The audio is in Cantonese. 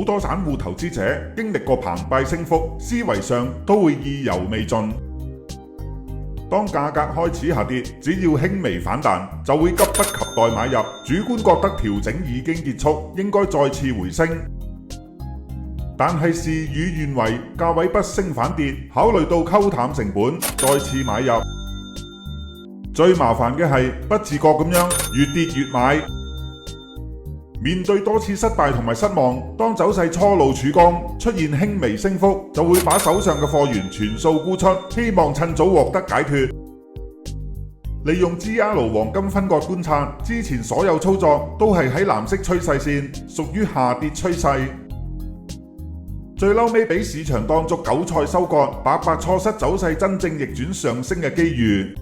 好多散戶投資者經歷過澎湃升幅，思維上都會意猶未盡。當價格開始下跌，只要輕微反彈，就會急不及待買入，主觀覺得調整已經結束，應該再次回升。但係事與願違，價位不升反跌，考慮到溝淡成本，再次買入。最麻煩嘅係不自覺咁樣越跌越買。面對多次失敗同埋失望，當走勢初露曙光，出現輕微升幅，就會把手上嘅貨源全數沽出，希望趁早獲得解脫。利用 GR 黃金分割觀察，之前所有操作都係喺藍色趨勢線，屬於下跌趨勢。最嬲尾俾市場當作韭菜收割，白白錯失走勢真正逆轉上升嘅機遇。